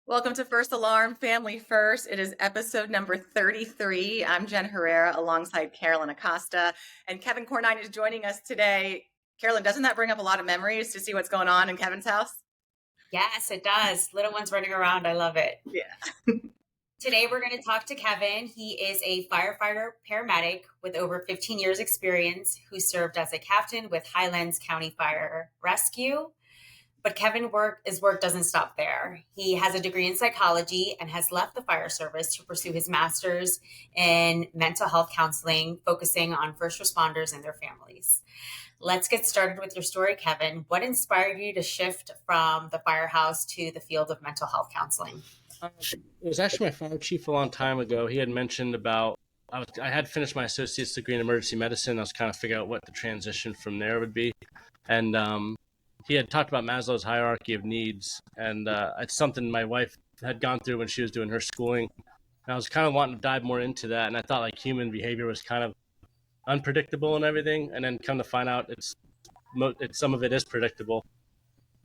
Welcome to First Alarm Family First. It is episode number 33. I'm Jen Herrera alongside Carolyn Acosta, and Kevin Cornine is joining us today. Carolyn, doesn't that bring up a lot of memories to see what's going on in Kevin's house? Yes, it does. Little ones running around. I love it. Yeah. Today, we're going to talk to Kevin. He is a firefighter paramedic with over 15 years experience who served as a captain with Highlands County Fire Rescue. But his work doesn't stop there. He has a degree in psychology and has left the fire service to pursue his master's in mental health counseling, focusing on first responders and their families. Let's get started with your story, Kevin. What inspired you to shift from the firehouse to the field of mental health counseling? It was actually my fire chief a long time ago. He had mentioned about I had finished my associate's degree in emergency medicine. I was kind of figuring out what the transition from there would be, and he had talked about Maslow's hierarchy of needs, and it's something my wife had gone through when she was doing her schooling. And I was kind of wanting to dive more into that, and I thought like human behavior was kind of unpredictable and everything, and then come to find out it's some of it is predictable.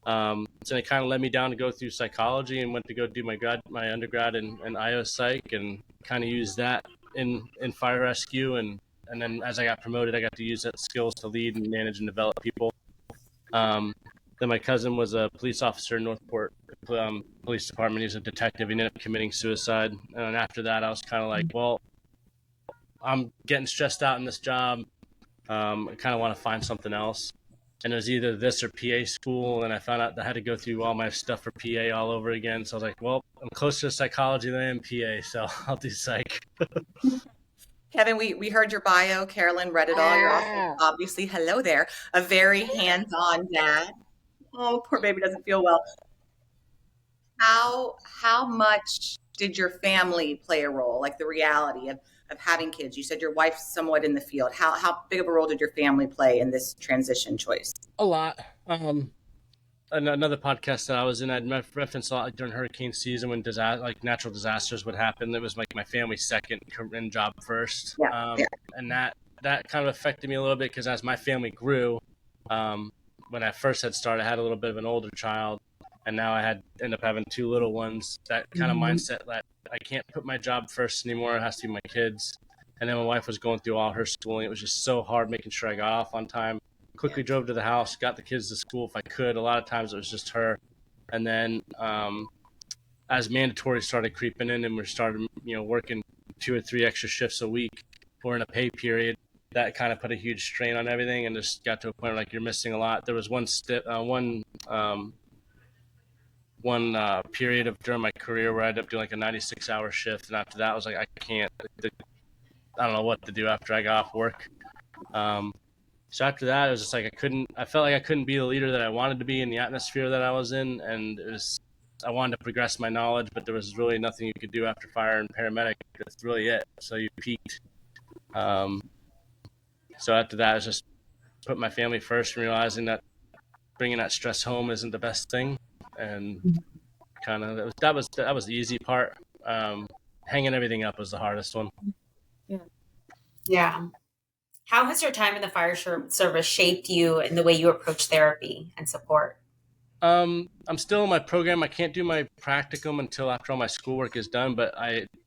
So it kind of led me down to go through psychology and went to go do my undergrad in IO Psych, and kind of used that in fire rescue, and then as I got promoted, I got to use that skills to lead and manage and develop people. Then my cousin was a police officer in Northport Police Department. He was a detective. He ended up committing suicide, and then after that, I was kind of like, well, I'm getting stressed out in this job. I kind of want to find something else. And it was either this or PA school, and I found out that I had to go through all my stuff for PA all over again. So I was like, well, I'm closer to psychology than I am PA, so I'll do psych. Kevin, we heard your bio. Carolyn read it all. You're also obviously, hello there, a very hands-on dad. Oh, poor baby doesn't feel well. How much did your family play a role, like the reality of having kids? You said your wife's somewhat in the field. How big of a role did your family play in this transition choice? A lot. Another podcast that I was in, I'd referenced a lot during hurricane season when natural disasters would happen. It was like my family's second and job first. Yeah. And that kind of affected me a little bit because as my family grew, when I first had started, I had a little bit of an older child, and now I end up having two little ones. That kind of mindset that I can't put my job first anymore. It has to be my kids. And then my wife was going through all her schooling. It was just so hard making sure I got off on time. Quickly drove to the house, got the kids to school if I could. A lot of times it was just her. And then as mandatory started creeping in and we started, working 2 or 3 extra shifts a week or in a pay period, that kind of put a huge strain on everything and just got to a point like you're missing a lot. There was one period during my career where I ended up doing like a 96-hour shift, and after that I was like, I don't know what to do after I got off work. So after that, it was just like I felt like I couldn't be the leader that I wanted to be in the atmosphere that I was in, and I wanted to progress my knowledge, but there was really nothing you could do after fire and paramedic. That's really it. So you peaked. So after that, I was just put my family first and realizing that bringing that stress home isn't the best thing, and kind of that was the easy part. Hanging everything up was the hardest one. Yeah. How has your time in the fire service shaped you in the way you approach therapy and support? I'm still in my program. I can't do my practicum until after all my schoolwork is done, but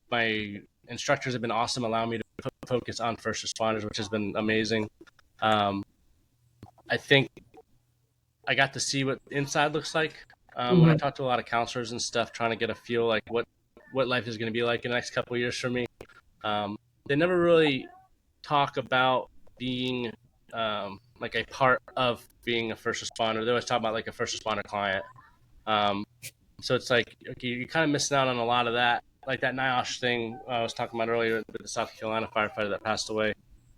my instructors have been awesome, allowing me to focus on first responders, which has been amazing. I think I got to see what inside looks like when I talk to a lot of counselors and stuff, trying to get a feel like what life is going to be like in the next couple of years for me. They never really talk about being like a part of being a first responder. They always talk about like a first responder client. So it's like, okay, you're kind of missing out on a lot of that. Like that NIOSH thing I was talking about earlier with the South Carolina firefighter that passed away.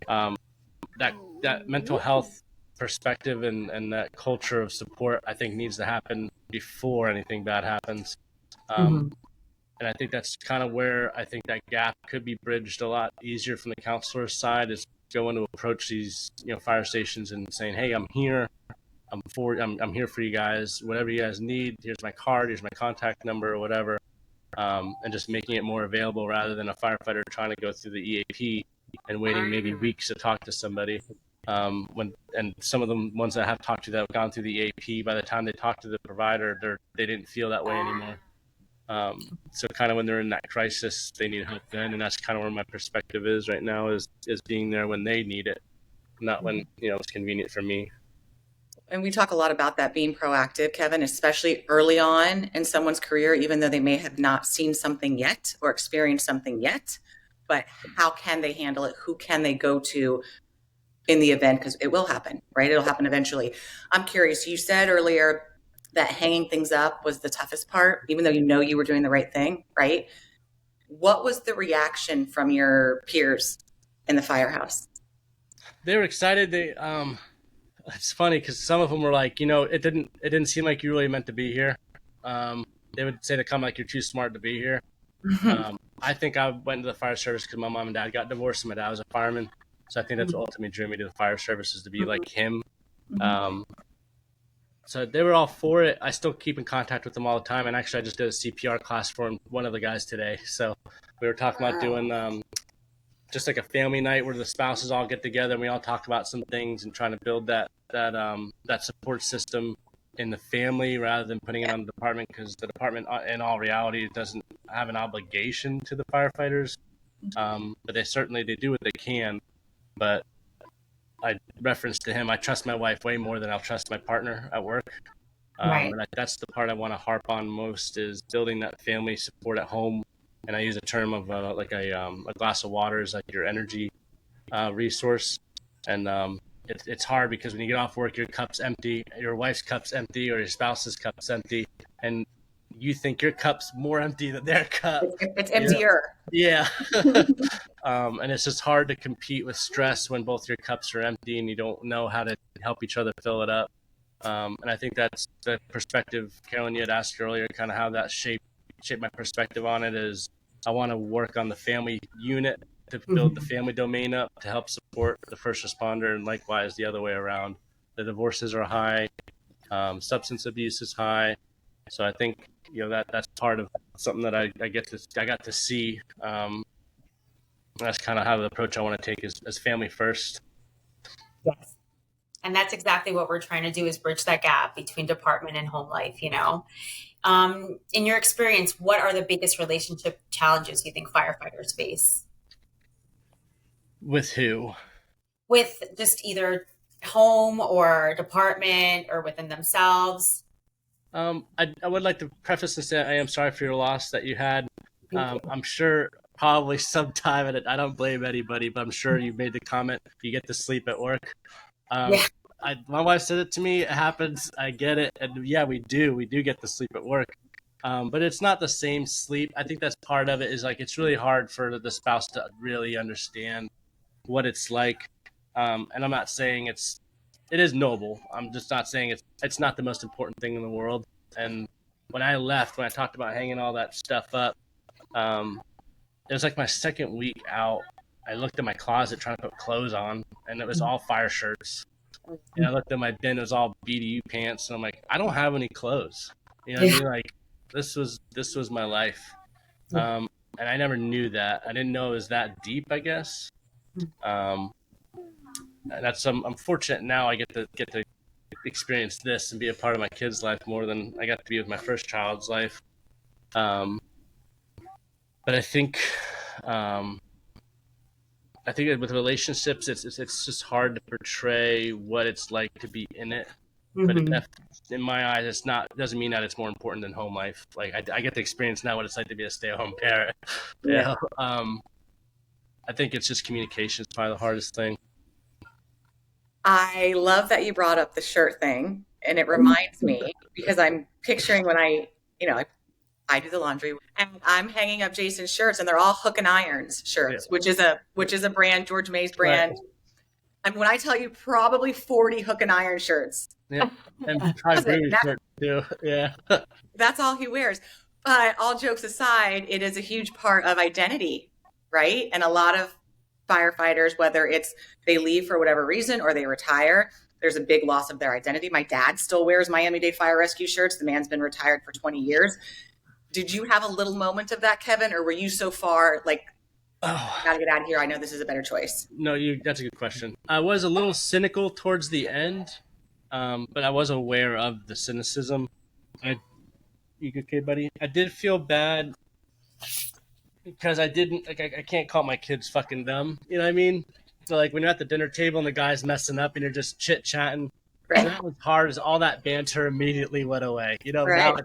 That mental health perspective and that culture of support, I think, needs to happen before anything bad happens. And I think that's kind of where I think that gap could be bridged a lot easier from the counselor's side, is going to approach these fire stations and saying, hey, I'm here. I'm here for you guys. Whatever you guys need, here's my card, here's my contact number or whatever. And just making it more available rather than a firefighter trying to go through the EAP and waiting maybe weeks to talk to somebody. And some of the ones that I have talked to that have gone through the EAP, by the time they talk to the provider, they didn't feel that way anymore. So kind of when they're in that crisis, they need help then, and that's kind of where my perspective is right now, is being there when they need it, not when it's convenient for me. And we talk a lot about that being proactive, Kevin, especially early on in someone's career, even though they may have not seen something yet or experienced something yet. But how can they handle it? Who can they go to in the event? Because it will happen, right? It'll happen eventually. I'm curious. You said earlier that hanging things up was the toughest part, even though you were doing the right thing, right? What was the reaction from your peers in the firehouse? They were excited. It's funny because some of them were like, it didn't seem like you really meant to be here. They would say to come like you're too smart to be here. I think I went into the fire service because my mom and dad got divorced and my dad was a fireman. So I think that's what ultimately drew me to the fire service, is to be like him. Um, so they were all for it. I still keep in contact with them all the time. And actually, I just did a CPR class for one of the guys today. So we were talking about doing just like a family night where the spouses all get together and we all talk about some things and trying to build that support system in the family rather than putting it on the department, because the department, in all reality, doesn't have an obligation to the firefighters. But they do what they can. But I referenced to him, I trust my wife way more than I'll trust my partner at work. Right. And that's the part I want to harp on most, is building that family support at home. And I use a term of like a glass of water is like your energy resource. And it's hard because when you get off work, your cup's empty, your wife's cup's empty, or your spouse's cup's empty, and you think your cup's more empty than their cup. It's emptier. Yeah. And it's just hard to compete with stress when both your cups are empty and you don't know how to help each other fill it up. And I think that's the perspective, Carolyn, you had asked earlier, kind of how that shaped my perspective on it. Is I want to work on the family unit to build the family domain up to help support the first responder, and likewise the other way around. The divorces are high, substance abuse is high, so I think that's part of something that I got to see. That's kind of how the approach I want to take is family first. Yes. And that's exactly what we're trying to do, is bridge that gap between department and home life, In your experience, what are the biggest relationship challenges you think firefighters face? With who? With just either home or department or within themselves? I would like to preface and say I am sorry for your loss that you had. Thank you. I'm sure probably sometime, and I don't blame anybody, but I'm sure you made the comment you get to sleep at work. Um, Yeah. my wife said it to me. It happens. I get it, and yeah, we do get to sleep at work. But it's not the same sleep. I think that's part of it. Is like it's really hard for the spouse to really understand what it's like. And I'm not saying it is noble. I'm just not saying it's not the most important thing in the world. And when I talked about hanging all that stuff up, it was like my second week out. I looked in my closet trying to put clothes on, and it was all fire shirts. And I looked at my bin; it was all BDU pants, and I'm like, I don't have any clothes. You know what I mean? Like this was my life, and I never knew that. I didn't know it was that deep, I guess. And I'm fortunate now. I get to experience this and be a part of my kid's life more than I got to be with my first child's life. But I think with relationships, it's just hard to portray what it's like to be in it. But in my eyes, it doesn't mean that it's more important than home life. Like I get to experience now what it's like to be a stay-at-home parent. Yeah. I think it's just communication is probably the hardest thing. I love that you brought up the shirt thing, and it reminds me because I'm picturing when I do the laundry and I'm hanging up Jason's shirts, and they're all Hook and Irons shirts, which is a brand, George May's brand. Right. And when I tell you, probably 40 Hook and Iron shirts. Yeah, and try to shirt too. Yeah. That's all he wears. But all jokes aside, it is a huge part of identity, right? And a lot of firefighters, whether it's they leave for whatever reason or they retire, there's a big loss of their identity. My dad still wears Miami-Dade Fire Rescue shirts. The man's been retired for 20 years. Did you have a little moment of that, Kevin, or were you so far like, gotta get out of here, I know this is a better choice? No, that's a good question. I was a little cynical towards the end, but I was aware of the cynicism. You okay, buddy? I did feel bad because I didn't like I can't call my kids fucking dumb. You know what I mean? So like when you're at the dinner table and the guy's messing up and you're just chit chatting, so Right. that was hard. As all that banter immediately went away. You know, now Right.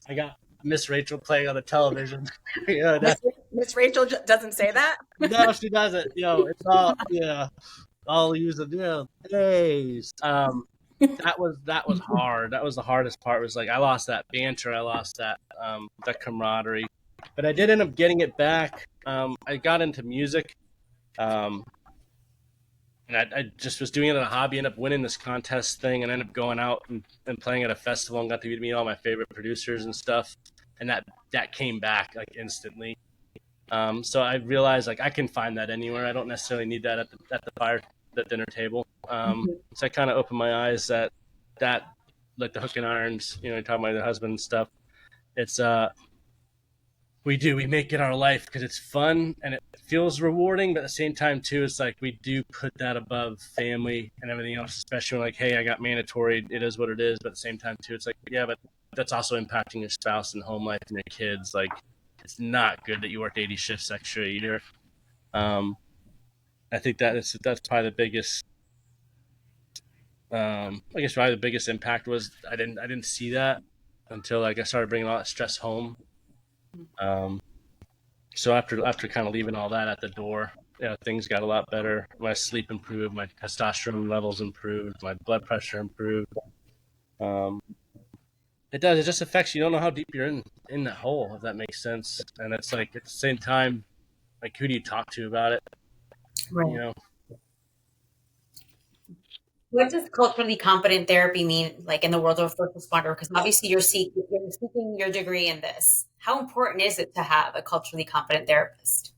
I got Miss Rachel playing on the television. you know, Miss that, Miss Rachel doesn't say that. no, she doesn't. You know, it's all I'll use the days. That was hard. That was the hardest part. Was like I lost that banter. I lost that camaraderie, but I did end up getting it back. I got into music. Um, and I just was doing it as a hobby. Ended up winning this contest thing, and ended up going out and playing at a festival, and got to meet all my favorite producers and stuff. And that came back like instantly. So I realized like I can find that anywhere. I don't necessarily need that at the dinner table. So I kind of opened my eyes that like the hook and irons. You know, talking about the husband and stuff. It's we make it our life because it's fun and it feels rewarding, but at the same time too, it's like we do put that above family and everything else. Especially when like, hey, I got mandatory. It is what it is. But at the same time too, it's like yeah, but that's also impacting your spouse and home life and your kids. Like it's not good that you work 80 shifts extra a year. Um, I think that's probably the biggest. I guess probably the biggest impact was I didn't see that until like I started bringing all that stress home. Um, so after kind of leaving all that at the door, yeah, things got a lot better. My sleep improved, my testosterone levels improved, my blood pressure improved. Um, it does. It just affects you. You don't know how deep you're in that hole, if that makes sense. And it's like at the same time, like who do you talk to about it? You Right. know, What does culturally competent therapy mean, like in the world of first responder? Because obviously you're seeking your degree in this. How important is it to have a culturally competent therapist?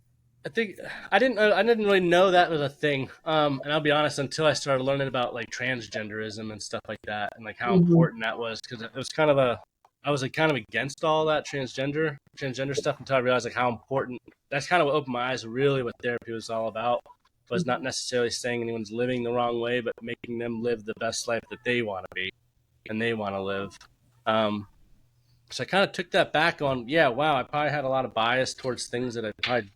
I think I didn't really know that was a thing. And I'll be honest, until I started learning about like transgenderism and stuff like that, and like how Mhm. important that was, because it was kind of a I was like kind of against all that transgender stuff until I realized like how important. That's kind of what opened my eyes really what therapy was all about. Was not necessarily saying anyone's living the wrong way, but making them live the best life that they want to be and they want to live. Um, so I kind of took that back on, yeah, wow, I probably had a lot of bias towards things that I probably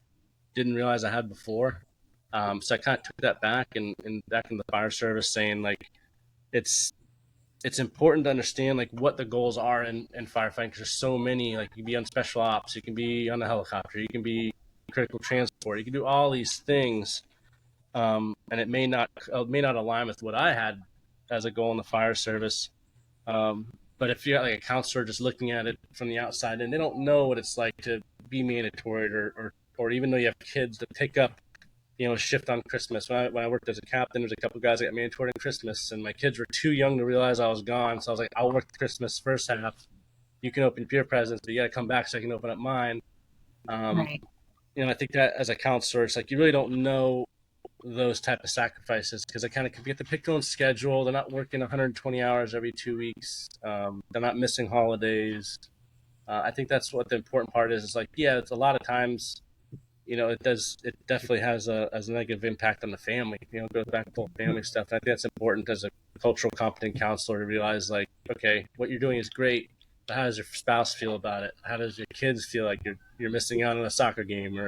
didn't realize I had before. So I kind of took that back and back in the fire service, saying like it's it's important to understand like what the goals are in firefighting because there's so many. Like you can be on special ops, you can be on a helicopter, you can be critical transport, you can do all these things, and it may not align with what I had as a goal in the fire service. Um, but if you're like a counselor just looking at it from the outside and they don't know what it's like to be mandatory or even though you have kids to pick up, shift on Christmas. When I worked as a captain, there's a couple of guys that got mandatory on Christmas, and my kids were too young to realize I was gone. So I was like, I'll work Christmas first half. You can open your presents, but you got to come back so I can open up mine. Um, Right. I think that as a counselor, it's like you really don't know those type of sacrifices because they kind of get to pick their own schedule. They're not working 120 hours every 2 weeks. They're not missing holidays. I think that's what the important part is. It's like, yeah, it's a lot of times, it definitely has a negative impact on the family. It goes back to whole family stuff. And I think that's important as a cultural competent counselor to realize, like, okay, what you're doing is great, but how does your spouse feel about it? How does your kids feel like you're missing out on a soccer game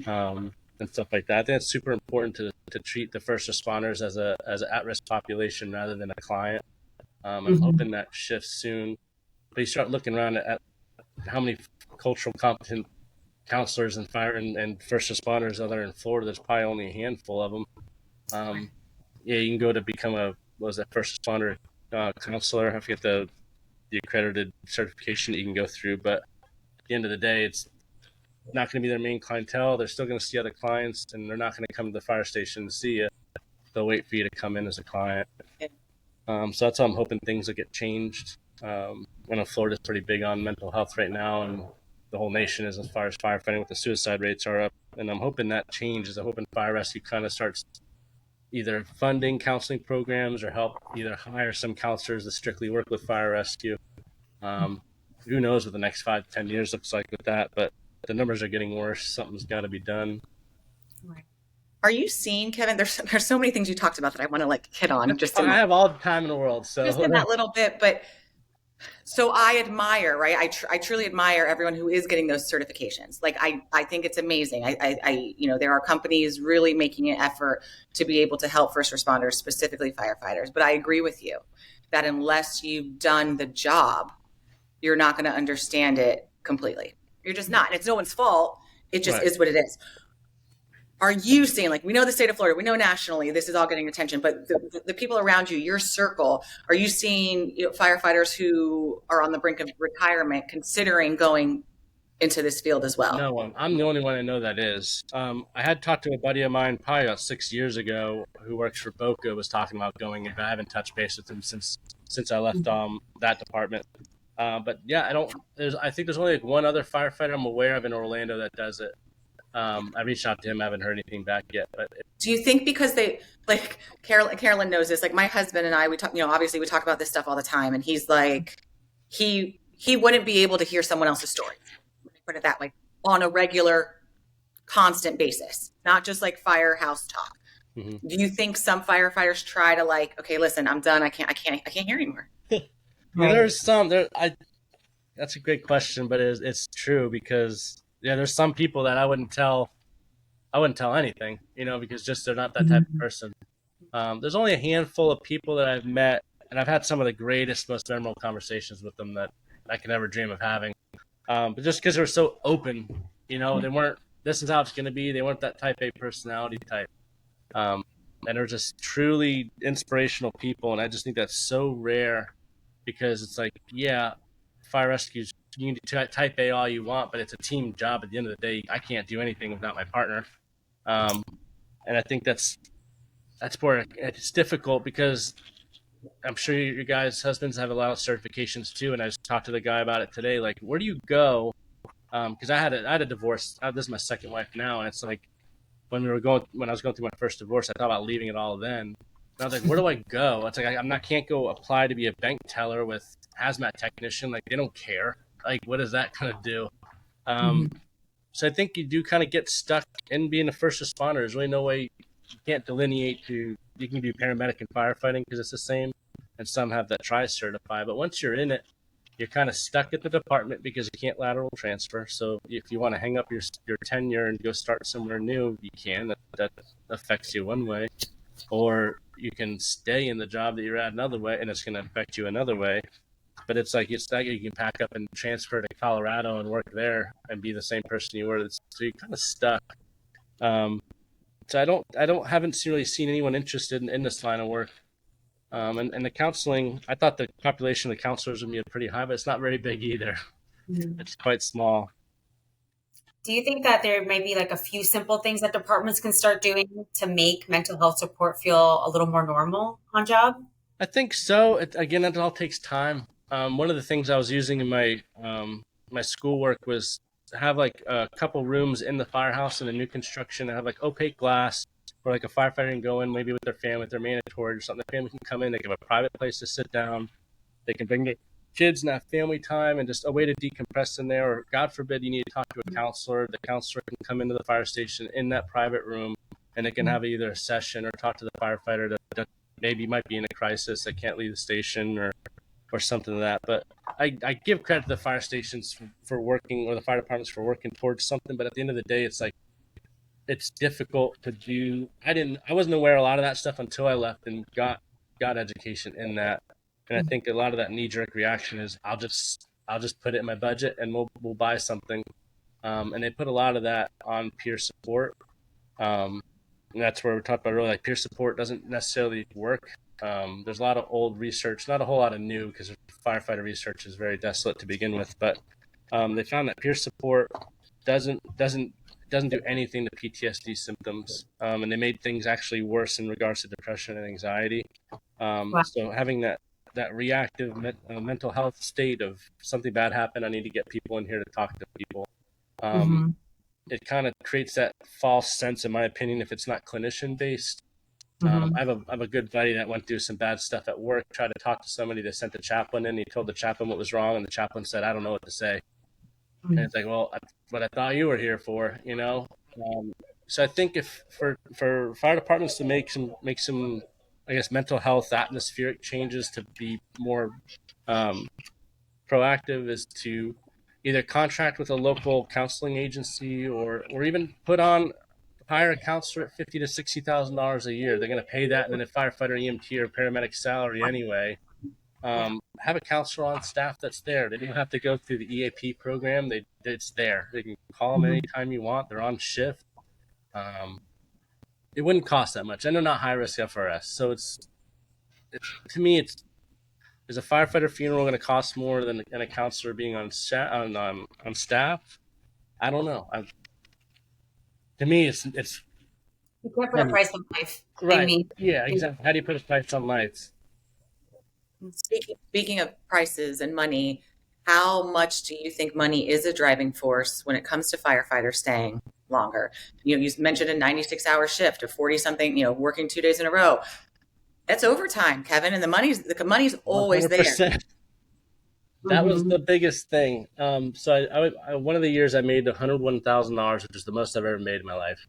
um, and stuff like that? I think it's super important to treat the first responders as an at risk population rather than a client. I'm Mhm. hoping that shifts soon. But you start looking around at how many cultural competent counselors and fire and first responders out there in Florida. There's probably only a handful of them. Yeah, you can go to become what was that first responder counselor. I forget the accredited certification that you can go through, but at the end of the day, it's not going to be their main clientele. They're still going to see other clients, and they're not going to come to the fire station to see you. They'll wait for you to come in as a client. So that's how I'm hoping things will get changed. I know Florida's pretty big on mental health right now, and the whole nation is as far as firefighting with the suicide rates are up. And I'm hoping that changes. I'm hoping fire rescue kind of starts either funding counseling programs or help either hire some counselors that strictly work with fire rescue. Um, who knows what the next 5 to 10 years looks like with that, but the numbers are getting worse. Something's got to be done. Right. Are you seeing, Kevin? There's so many things you talked about that I want to like hit on just in I like have all the time in the world, just so in that little bit, but So I admire, right? I truly admire everyone who is getting those certifications. Like I think it's amazing. There are companies really making an effort to be able to help first responders, specifically firefighters. But I agree with you that unless you've done the job, you're not going to understand it completely. You're just not. And it's no one's fault. It just Right. is what it is. Are you seeing, like, we know the state of Florida, we know nationally this is all getting attention, but the people around you, your circle, are you seeing firefighters who are on the brink of retirement considering going into this field as well? No, I'm the only one I know that is. I had talked to a buddy of mine probably about 6 years ago who works for Boca, was talking about going in, but I haven't touched base with him since I left that department. But yeah, I don't. I think there's only like one other firefighter I'm aware of in Orlando that does it. I reached out to him, I haven't heard anything back yet. But Do you think because they, like, Carolyn knows this, like my husband and I, we talk, obviously we talk about this stuff all the time, and he's like, he wouldn't be able to hear someone else's story, put it that way, on a regular, constant basis, not just like firehouse talk. mhm. Do you think some firefighters try to, like, okay, listen, I'm done. I can't hear anymore. Yeah, Right. there's some there. That's a great question, but it's true because yeah, there's some people that I wouldn't tell anything, because just they're not that type of person. There's only a handful of people that I've met, and I've had some of the greatest, most memorable conversations with them that I can ever dream of having. But just because they were so open, they weren't. This is how it's going to be. They weren't that type A personality type, um, and they're just truly inspirational people. And I just think that's so rare because it's like, yeah, fire rescues. You can do type A all you want, but it's a team job. At the end of the day, I can't do anything without my partner. Um, and I think that's where it's difficult because I'm sure your guys' husbands have a lot of certifications too. And I just talked to the guy about it today. Like, where do you go? Because I had a divorce. This is my second wife now, and it's like when I was going through my first divorce, I thought about leaving it all then. And I was like, where do I go? It's like I'm not can't go apply to be a bank teller with hazmat technician. Like they don't care. Like what does that kind of do? Um, so I think you do kind of get stuck in being a first responder. There's really no way you can't delineate to you can do paramedic and firefighting because it's the same, and some have that tri-certify. But once you're in it, you're kind of stuck at the department because you can't lateral transfer. So if you want to hang up your tenure and go start somewhere new, you can. That affects you one way, or you can stay in the job that you're at another way, and it's going to affect you another way. But it's like you can pack up and transfer to Colorado and work there and be the same person you were. So you're kind of stuck. Um, so I haven't really seen anyone interested in this line of work. And the counseling, I thought the population of the counselors would be pretty high, but it's not very big either. It's quite small. Do you think that there may be like a few simple things that departments can start doing to make mental health support feel a little more normal on job? I think so. Again, it all takes time. One of the things I was using in my schoolwork was to have like a couple rooms in the firehouse in a new construction that have like opaque glass where like a firefighter can go in maybe with their family, with their mandatory or something. The family can come in, they can have a private place to sit down. They can bring the kids and have family time and just a way to decompress in there. Or God forbid you need to talk to a counselor. The counselor can come into the fire station in that private room and they can have either a session or talk to the firefighter that maybe might be in a crisis that can't leave the station or something like that. But I give credit to the fire stations for working or the fire departments for working towards something. But at the end of the day, it's like it's difficult to do. I wasn't aware of a lot of that stuff until I left and got education in that. And I think a lot of that knee jerk reaction is I'll just put it in my budget and we'll buy something. And they put a lot of that on peer support. And that's where we talked about earlier. Like peer support doesn't necessarily work. There's a lot of old research, not a whole lot of new, because firefighter research is very desolate to begin with. But they found that peer support doesn't doesn't doesn't do anything to PTSD symptoms, and they made things actually worse in regards to depression and anxiety. Wow. So having that reactive mental health state of something bad happened, I need to get people in here to talk to people. Um, Hmm. it kind of creates that false sense, in my opinion, if it's not clinician based. Hmm. I have a good buddy that went through some bad stuff at work, tried to talk to somebody, they sent the chaplain in, he told the chaplain what was wrong, and the chaplain said, I don't know what to say. And it's like, well, what I thought you were here for. So I think if for fire departments to make some, I guess, mental health atmospheric changes to be more proactive is to either contract with a local counseling agency or even hire a counselor at $50,000 to $60,000 a year. They're going to pay that, and then a firefighter, EMT, or paramedic salary anyway. Yeah. Have a counselor on staff that's there. They don't have to go through the EAP program. It's there. They can call them anytime you want. They're on shift. Um, it wouldn't cost that much. I know not high risk FRS, so to me it's is a firefighter funeral going to cost more than a counselor being on staff? I don't know. To me, it's You can't put a price on life. I right. mean, Yeah, exactly. How do you put a price on lights? Speaking of prices and money, how much do you think money is a driving force when it comes to firefighters staying longer? You mentioned a 96-hour shift, a 40 something, working 2 days in a row. That's overtime, Kevin, and the money's always there. 100%. That was the biggest thing. So one of the years I made $101,000, which is the most I've ever made in my life.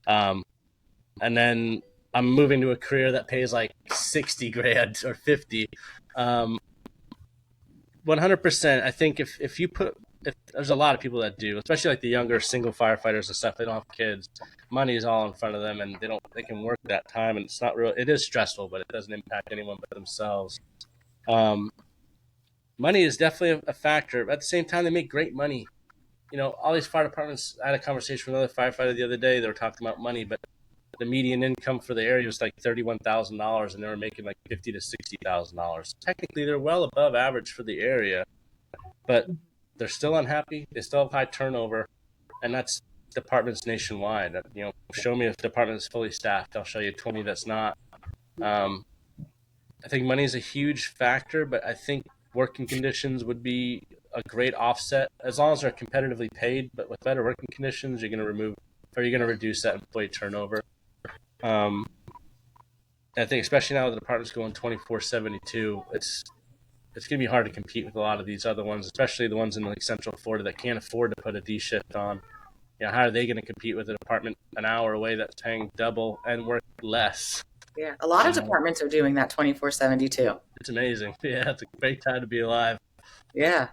And then I'm moving to a career that pays like 60 grand or 50. 100%. I think if there's a lot of people that do, especially like the younger single firefighters and stuff, they don't have kids. Money is all in front of them, and they can work that time, and it's not real. It is stressful, but it doesn't impact anyone but themselves. Money is definitely a factor. At the same time, they make great money. All these fire departments. I had a conversation with another firefighter the other day. They were talking about money, but the median income for the area was like $31,000, and they were making like $50,000 to $60,000. Technically, they're well above average for the area, but they're still unhappy. They still have high turnover, and that's departments nationwide. Show me if the department is fully staffed. I'll show you 20 that's not. I think money is a huge factor, but I think working conditions would be a great offset as long as they're competitively paid. But with better working conditions, you're going to reduce that employee turnover. I think especially now the department's going 24/72, it's going to be hard to compete with a lot of these other ones, especially the ones in like Central Florida that can't afford to put a D shift on. How are they going to compete with a department an hour away that's paying double and work less? Yeah, a lot of departments are doing that 24/72. It's amazing. Yeah, it's a great time to be alive. Yeah.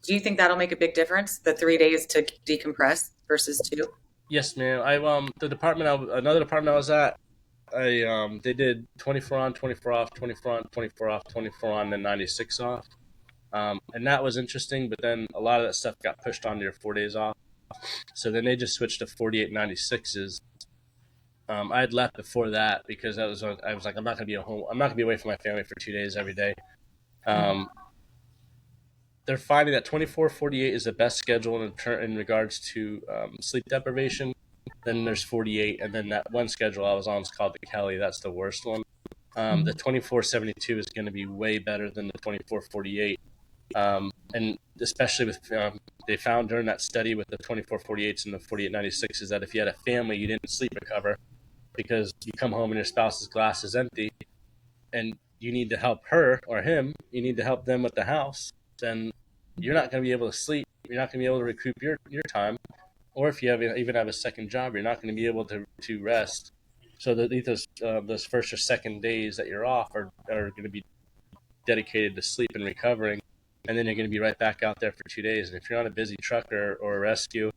Do you think that'll make a big difference, the 3 days to decompress versus 2? Yes, ma'am. Another department I was at, they did 24 on, 24 off, 24 on, 24 off, 24 on, then 96 off. And that was interesting, but then a lot of that stuff got pushed onto your 4 days off. So then they just switched to 48 96s. I had left before that because I was like, I'm not going to be at home. I'm not going to be away from my family for 2 days every day. They're finding that 24/48 is the best schedule in regards to sleep deprivation. Then there's 48, and then that one schedule I was on is called the Kelly. That's the worst one. The 24/72 is going to be way better than the 24/48. And especially with they found during that study with the 24/48s and the 48/96s that if you had a family, you didn't sleep recover because you come home and your spouse's glass is empty, and you need to help her or him. You need to help them with the house. Then you're not going to be able to sleep. You're not going to be able to recoup your time. Or if you even have a second job, you're not going to be able to rest. So those first or second days that you're off are going to be dedicated to sleep and recovering. And then you're going to be right back out there for 2 days. And if you're on a busy truck or a rescue,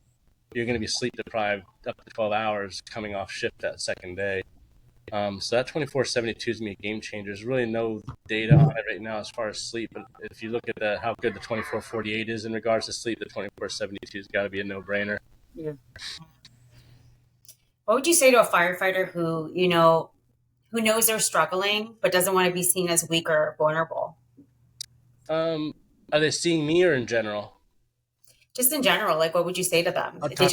you're going to be sleep deprived up to 12 hours coming off shift that second day. So that 24/72 is going to be a game changer. There's really no data on it right now as far as sleep. But if you look at how good the 24/48 is in regards to sleep, the 24/72 has got to be a no-brainer. Yeah. What would you say to a firefighter who knows they're struggling but doesn't want to be seen as weak or vulnerable? Are they seeing me or in general? Just in general, like what would you say to them? I'll talk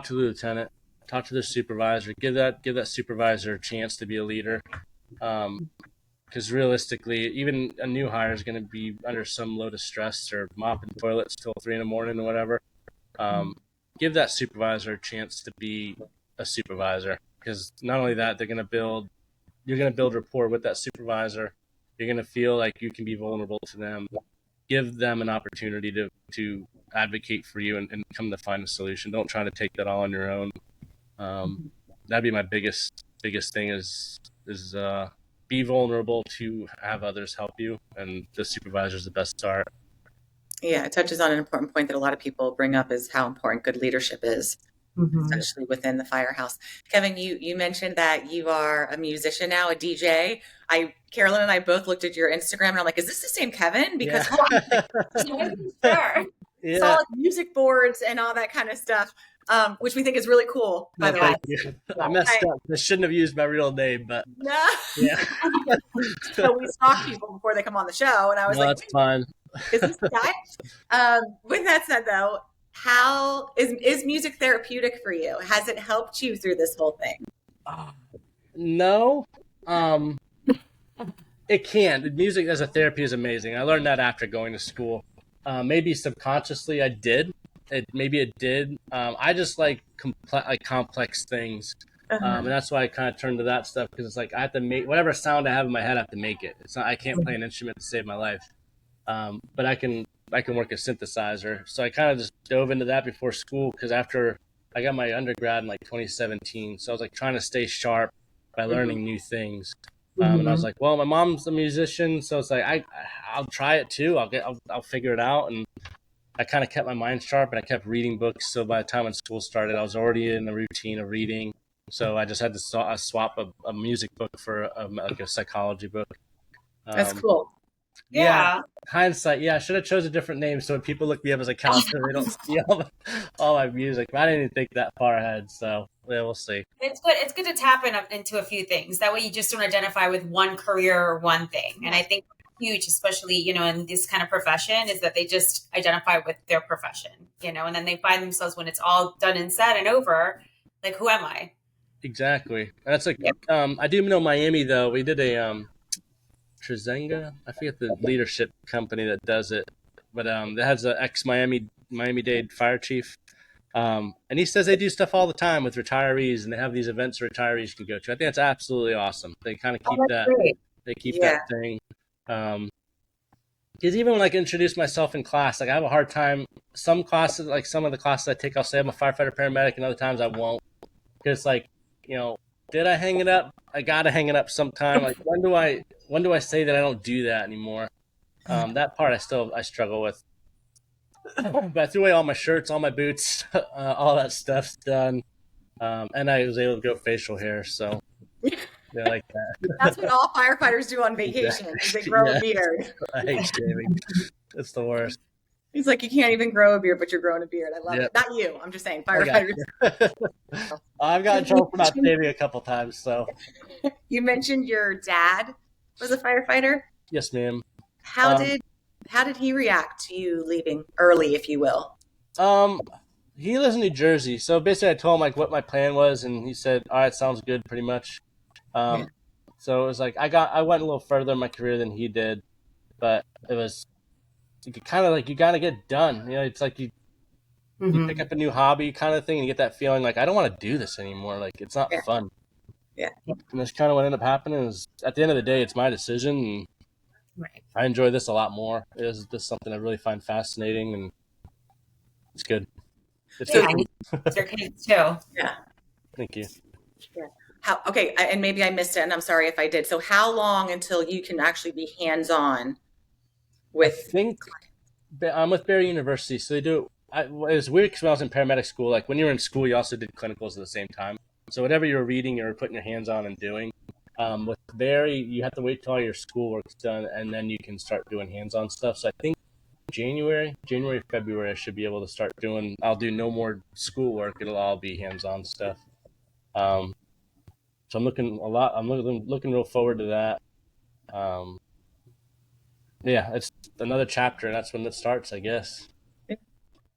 to the lieutenant, talk to the supervisor, give that supervisor a chance to be a leader. Because realistically, even a new hire is going to be under some load of stress or mopping toilets till 3 a.m. or whatever. Give that supervisor a chance to be a supervisor, because not only that, you're going to build rapport with that supervisor. You're going to feel like you can be vulnerable to them. Give them an opportunity to advocate for you and come to find a solution. Don't try to take that all on your own. That'd be my biggest thing is be vulnerable to have others help you, and the supervisor is the best start. Yeah, it touches on an important point that a lot of people bring up is how important good leadership is, Hmm. especially within the firehouse. Kevin, you mentioned that you are a musician now, a DJ. I Carolyn and I both looked at your Instagram and I'm like, is this the same Kevin? Yeah. Because I wasn't sure. saw Yeah. like music boards and all that kind of stuff, which we think is really cool, by No, the way. thank Yes. you. I Yes. messed I, up. I shouldn't have used my real name, but no, yeah. so we stalk people before they come on the show, and I was No, like, that's fine. is this the guy? With that said, though, how is music therapeutic for you? Has it helped you through this whole thing? No. Um, it can. Music as a therapy is amazing. I learned that after going to school. Maybe subconsciously I did. Maybe it did. I just like complex things, and Uh-huh. that's why I kind of turned to that stuff because it's like I have to make whatever sound I have in my head. I have to make it. It's not. I can't play an instrument to save my life, but I can work a synthesizer. So I kind of just dove into that before school because after I got my undergrad in like 2017, so I was like trying to stay sharp by Mhm. learning new things. And I was Hmm. like, well, my mom's a musician, so it's like I'll try it too. I'll figure it out, and I kind of kept my mind sharp, and I kept reading books. So by the time when school started, I was already in the routine of reading. So I just had to swap a music book for like a psychology book. That's Um, cool. yeah, Yeah. hindsight. Yeah, I should have chose a different name so when people look me up as a counselor, they don't see all my music. But I didn't even think that far ahead, so yeah, we'll see. It's good. It's good to tap into a few things. That way you just don't identify with one career or one thing. And I think huge, especially, in this kind of profession, is that they just identify with their profession, and then they find themselves when it's all done and said and over, like, who am I? Exactly. That's like Yep. I do know Miami though. We did a Trezenga. I forget the leadership company that does it, but that has an ex Miami-Dade fire chief. And he says they do stuff all the time with retirees, and they have these events retirees can go to. I think that's absolutely awesome. They kind of Oh, keep that's that. great. They keep that Yeah. thing. Um, because even when I introduce myself in class, like I have a hard time. Some classes, like some of the classes I take, I'll say I'm a firefighter paramedic, and other times I won't. Because like, you know, did I hang it up? I gotta hang it up sometime. Like when do I say that I don't do that anymore? That part I struggle with. But I threw away all my shirts, all my boots, all that stuff's done. And I was able to grow facial hair, so they like That's what all firefighters do on that. vacation is they grow a Yeah, beard. I hate shaving. It's the worst. He's like, you can't even grow a beard, but you're growing a beard. I love it. Yep, Not you. I'm just saying, I got firefighters. you. I've gotten in You trouble for not mentioned, shaving a couple times, so you mentioned your dad was a firefighter. yes, ma'am. How Um, did how did he react to you leaving early, if you will? um, he lives in New Jersey, so basically I told him like what my plan was, and he said, "All right, sounds good, pretty much." Yeah. Um, so it was like I went a little further in my career than he did, but it was kind of like you got to get done. It's like you pick Hmm. up a new hobby kind of thing, and you get that feeling like I don't want to do this anymore. Like it's not Yeah. fun. Yeah. And that's kind of what ended up happening. Is at the end of the day, it's my decision, and Right. I enjoy this a lot more. It is just something I really find fascinating, and it's good. It So fits Yeah. me. Your kids too. yeah. Thank you. Yeah. How okay, and maybe I missed it, and I'm sorry if I did. So how long until you can actually be hands-on I with think I'm with Barry University, so they do. It was weird because when I was in paramedic school, like when you were in school, you also did clinicals at the same time. So whatever you were reading, you were putting your hands on and doing. With Barry, you have to wait till all your schoolwork's done, and then you can start doing hands-on stuff. So I think January, February, I should be able to start doing. I'll do no more schoolwork; it'll all be hands-on stuff. Um, so I'm looking a lot. I'm looking real forward to that. Um, yeah, it's another chapter, and that's when it starts, I guess.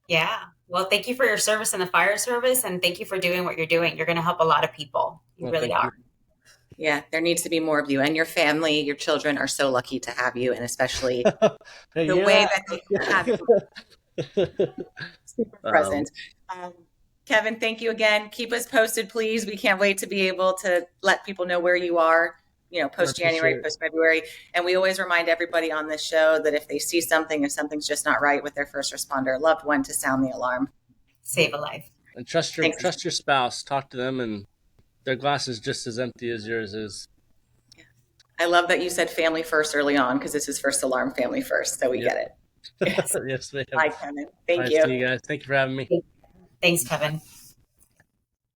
Yeah. Well, thank you for your service in the fire service, and thank you for doing what you're doing. You're going to help a lot of people. You Well, really thank you. are. yeah, there needs to be more of you, and your family, your children are so lucky to have you, and especially Hey, the you way hear that they have you that? super um, present. Um, Kevin, thank you again. Keep us posted, please. We can't wait to be able to let people know where you are, I post appreciate January, it. post February. And we always remind everybody on this show that if they see something, if something's just not right with their first responder loved one, to sound the alarm. Save a life. And trust your Thanks. trust your spouse. Talk to them, and their glass is just as empty as yours is. I love that you said family first early on because this is first alarm family first. So we Yep. get it. Yes. Yes, ma'am. Bye, Kevin. All Thank right, you. see you guys. Thank you for having me. Thanks, Kevin.